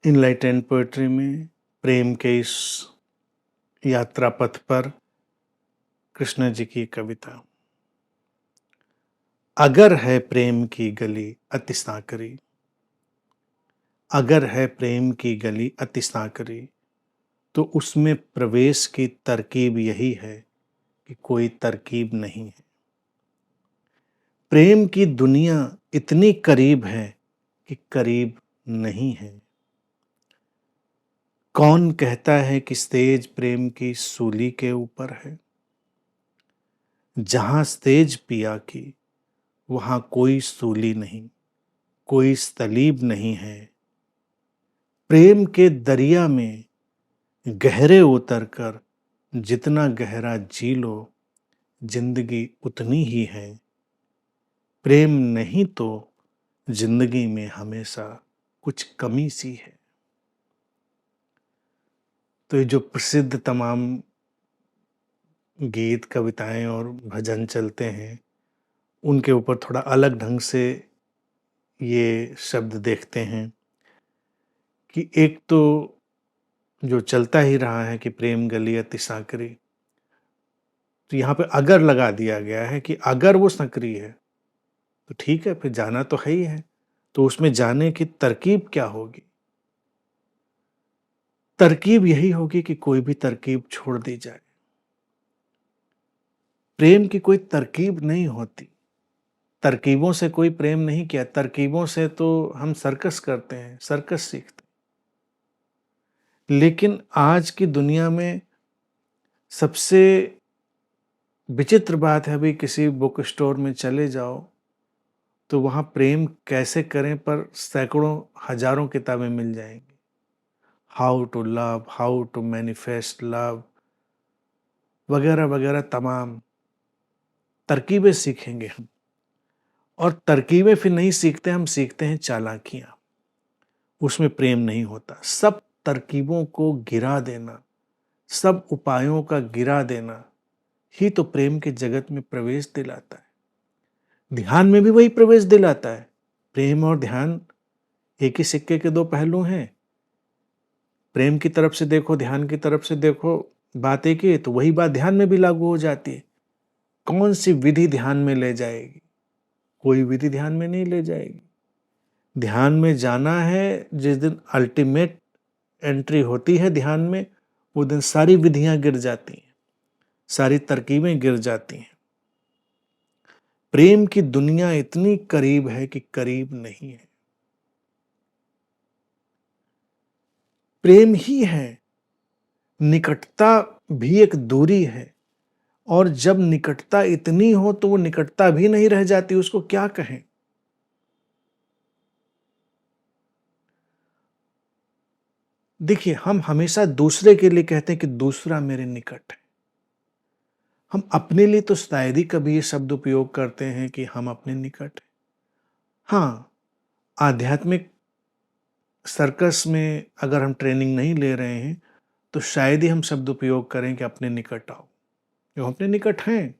Enlightened poetry में प्रेम के इस यात्रा पथ पर कृष्ण जी की कविता। अगर है प्रेम की गली अति सांकरी, अगर है प्रेम की गली अति सांकरी, तो उसमें प्रवेश की तरकीब यही है कि कोई तरकीब नहीं है। प्रेम की दुनिया इतनी करीब है कि करीब नहीं है। कौन कहता है कि स्तेज प्रेम की सूली के ऊपर है? जहां स्तेज पिया की वहां कोई सूली नहीं, कोई सलीब नहीं है। प्रेम के दरिया में गहरे उतरकर जितना गहरा जी लो, जिंदगी उतनी ही है। प्रेम नहीं तो जिंदगी में हमेशा कुछ कमी सी है। तो ये जो प्रसिद्ध तमाम गीत, कविताएं और भजन चलते हैं, उनके ऊपर थोड़ा अलग ढंग से ये शब्द देखते हैं कि एक तो जो चलता ही रहा है कि प्रेम गली अति सांकरी, तो यहाँ पे अगर लगा दिया गया है कि अगर वो संकरी है तो ठीक है, फिर जाना तो है ही है। तो उसमें जाने की तरकीब क्या होगी? तरकीब यही होगी कि कोई भी तरकीब छोड़ दी जाए। प्रेम की कोई तरकीब नहीं होती। तरकीबों से कोई प्रेम नहीं किया। तरकीबों से तो हम सर्कस करते हैं, सर्कस सीखते हैं। लेकिन आज की दुनिया में सबसे विचित्र बात है, अभी किसी बुक स्टोर में चले जाओ तो वहाँ प्रेम कैसे करें पर सैकड़ों हजारों किताबें मिल जाएंगी। How to love, how to manifest love, वगैरह वगैरह तमाम तरकीबें सीखेंगे हम। और तरकीबें फिर नहीं सीखते, हम सीखते हैं चालाकियां। उसमें प्रेम नहीं होता। सब तरकीबों को गिरा देना, सब उपायों का गिरा देना ही तो प्रेम के जगत में प्रवेश दिलाता है। ध्यान में भी वही प्रवेश दिलाता है। प्रेम और ध्यान एक ही सिक्के के दो पहलू हैं। प्रेम की तरफ से देखो, ध्यान की तरफ से देखो, बात एक ही है, तो वही बात ध्यान में भी लागू हो जाती है। कौन सी विधि ध्यान में ले जाएगी? कोई विधि ध्यान में नहीं ले जाएगी। ध्यान में जाना है जिस दिन अल्टीमेट एंट्री होती है ध्यान में, वो दिन सारी विधियां गिर जाती हैं, सारी तरकीबें गिर जाती हैं। प्रेम की दुनिया इतनी करीब है कि करीब नहीं है। प्रेम ही है। निकटता भी एक दूरी है, और जब निकटता इतनी हो तो वो निकटता भी नहीं रह जाती, उसको क्या कहें। देखिए, हम हमेशा दूसरे के लिए कहते हैं कि दूसरा मेरे निकट है। हम अपने लिए तो शायद ही कभी ये शब्द उपयोग करते हैं कि हम अपने निकट हैं। हाँ, आध्यात्मिक सर्कस में अगर हम ट्रेनिंग नहीं ले रहे हैं तो शायद ही हम शब्द उपयोग करें कि अपने निकट आओ। जो अपने निकट हैं,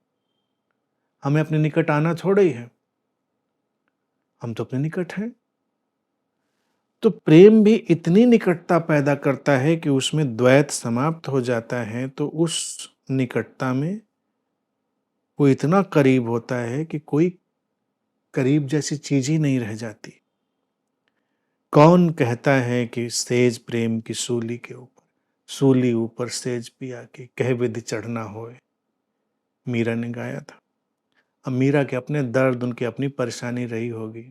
हमें अपने निकट आना थोड़ा ही है, हम तो अपने निकट हैं। तो प्रेम भी इतनी निकटता पैदा करता है कि उसमें द्वैत समाप्त हो जाता है, तो उस निकटता में वो इतना करीब होता है कि कोई करीब जैसी चीज ही नहीं रह जाती। कौन कहता है कि सेज प्रेम की सूली के ऊपर, सूली ऊपर सेज पिया के कह विधि चढ़ना होए, मीरा ने गाया था। अब मीरा के अपने दर्द, उनकी अपनी परेशानी रही होगी,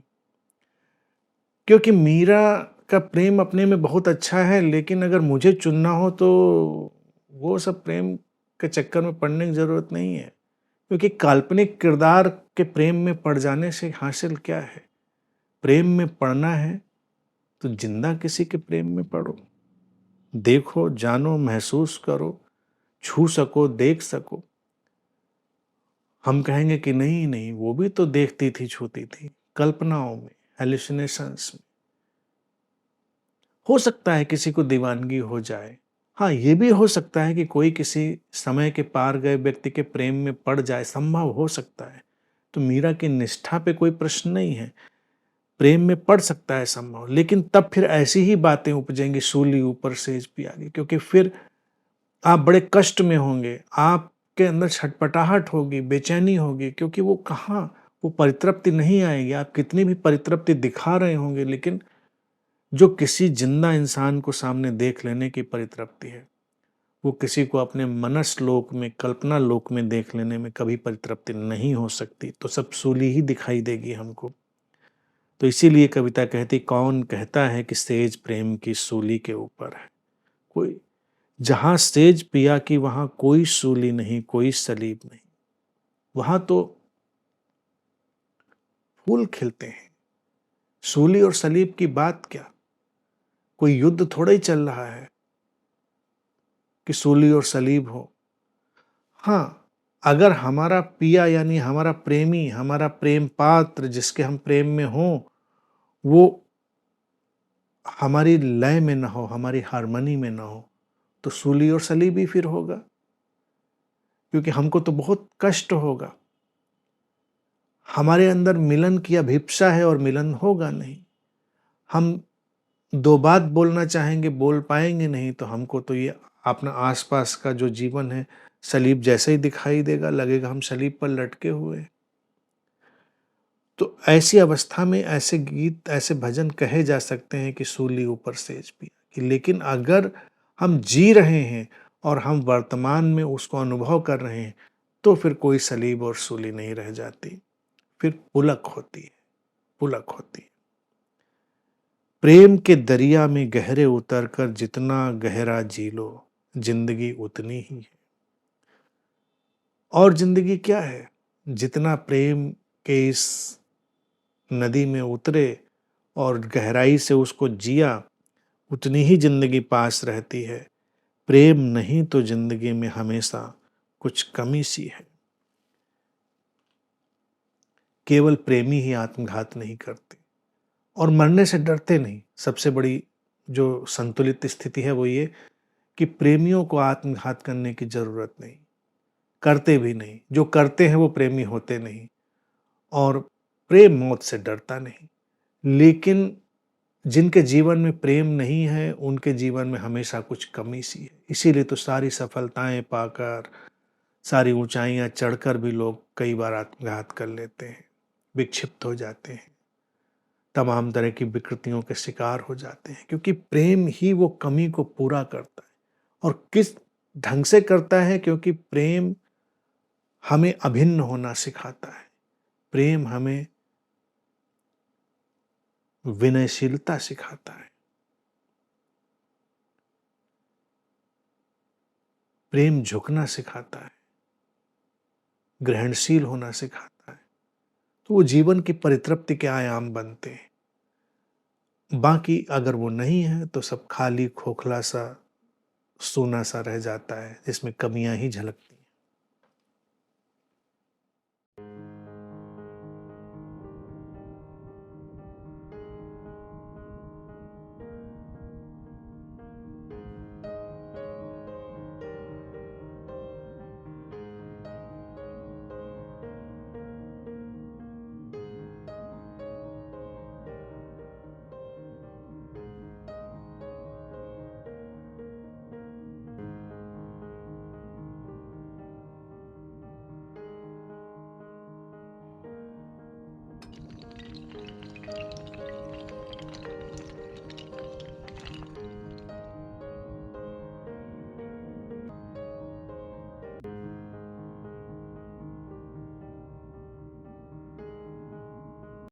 क्योंकि मीरा का प्रेम अपने में बहुत अच्छा है, लेकिन अगर मुझे चुनना हो तो वो सब प्रेम के चक्कर में पड़ने की जरूरत नहीं है। क्योंकि काल्पनिक किरदार के प्रेम में पड़ जाने से हासिल क्या है? प्रेम में पड़ना है तो जिंदा किसी के प्रेम में पड़ो, देखो, जानो, महसूस करो, छू सको, देख सको। हम कहेंगे कि नहीं नहीं, वो भी तो देखती थी, छूती थी, कल्पनाओं में, हेलुसिनेशंस में। हो सकता है किसी को दीवानगी हो जाए। हाँ, ये भी हो सकता है कि कोई किसी समय के पार गए व्यक्ति के प्रेम में पड़ जाए, संभव हो सकता है। तो मीरा की निष्ठा पे कोई प्रश्न नहीं है, प्रेम में पड़ सकता है संभव, लेकिन तब फिर ऐसी ही बातें उपजेंगी, सूली ऊपर सेज पियागी, क्योंकि फिर आप बड़े कष्ट में होंगे, आपके अंदर छटपटाहट होगी, बेचैनी होगी, क्योंकि वो कहाँ, वो परितृप्ति नहीं आएगी। आप कितनी भी परितृप्ति दिखा रहे होंगे, लेकिन जो किसी जिंदा इंसान को सामने देख लेने की परितृप्ति है, वो किसी को अपने मनस लोक में, कल्पना लोक में देख लेने में कभी परितृप्ति नहीं हो सकती। तो सब सूली ही दिखाई देगी हमको। तो इसीलिए कविता कहती, कौन कहता है कि सेज प्रेम की सूली के ऊपर है। कोई, जहां सेज पिया की वहां कोई सूली नहीं, कोई सलीब नहीं, वहां तो फूल खिलते हैं। सूली और सलीब की बात क्या, कोई युद्ध थोड़ा ही चल रहा है कि सूली और सलीब हो। हाँ, अगर हमारा पिया यानी हमारा प्रेमी, हमारा प्रेम पात्र जिसके हम प्रेम में हों, वो हमारी लय में ना हो, हमारी हारमोनी में ना हो, तो सूली और सलीब ही फिर होगा, क्योंकि हमको तो बहुत कष्ट होगा। हमारे अंदर मिलन की अभिप्सा है और मिलन होगा नहीं। हम दो बात बोलना चाहेंगे, बोल पाएंगे नहीं, तो हमको तो ये अपना आसपास का जो जीवन है सलीब जैसे ही दिखाई देगा, लगेगा हम सलीब पर लटके हुए। तो ऐसी अवस्था में ऐसे गीत, ऐसे भजन कहे जा सकते हैं कि सूली ऊपर सेज पिया। लेकिन अगर हम जी रहे हैं और हम वर्तमान में उसको अनुभव कर रहे हैं, तो फिर कोई सलीब और सूली नहीं रह जाती, फिर पुलक होती है, पुलक होती है। प्रेम के दरिया में गहरे उतरकर जितना गहरा जी लो, जिंदगी उतनी ही है। और जिंदगी क्या है, जितना प्रेम के इस नदी में उतरे और गहराई से उसको जिया, उतनी ही जिंदगी पास रहती है। प्रेम नहीं तो जिंदगी में हमेशा कुछ कमी सी है। केवल प्रेमी ही आत्मघात नहीं करते और मरने से डरते नहीं। सबसे बड़ी जो संतुलित स्थिति है वो ये कि प्रेमियों को आत्मघात करने की जरूरत नहीं, करते भी नहीं। जो करते हैं वो प्रेमी होते नहीं, और प्रेम मौत से डरता नहीं। लेकिन जिनके जीवन में प्रेम नहीं है, उनके जीवन में हमेशा कुछ कमी सी है। इसीलिए तो सारी सफलताएं पाकर, सारी ऊंचाइयां चढ़कर भी लोग कई बार आत्मघात कर लेते हैं, विक्षिप्त हो जाते हैं, तमाम तरह की विकृतियों के शिकार हो जाते हैं, क्योंकि प्रेम ही वो कमी को पूरा करता है। और किस ढंग से करता है, क्योंकि प्रेम हमें अभिन्न होना सिखाता है। प्रेम हमें विनयशीलता सिखाता है। प्रेम झुकना सिखाता है, ग्रहणशील होना सिखाता है। तो वो जीवन की परितृप्ति के आयाम बनते हैं। बाकी अगर वो नहीं है तो सब खाली खोखला सा, सूना सा रह जाता है, जिसमें कमियां ही झलकती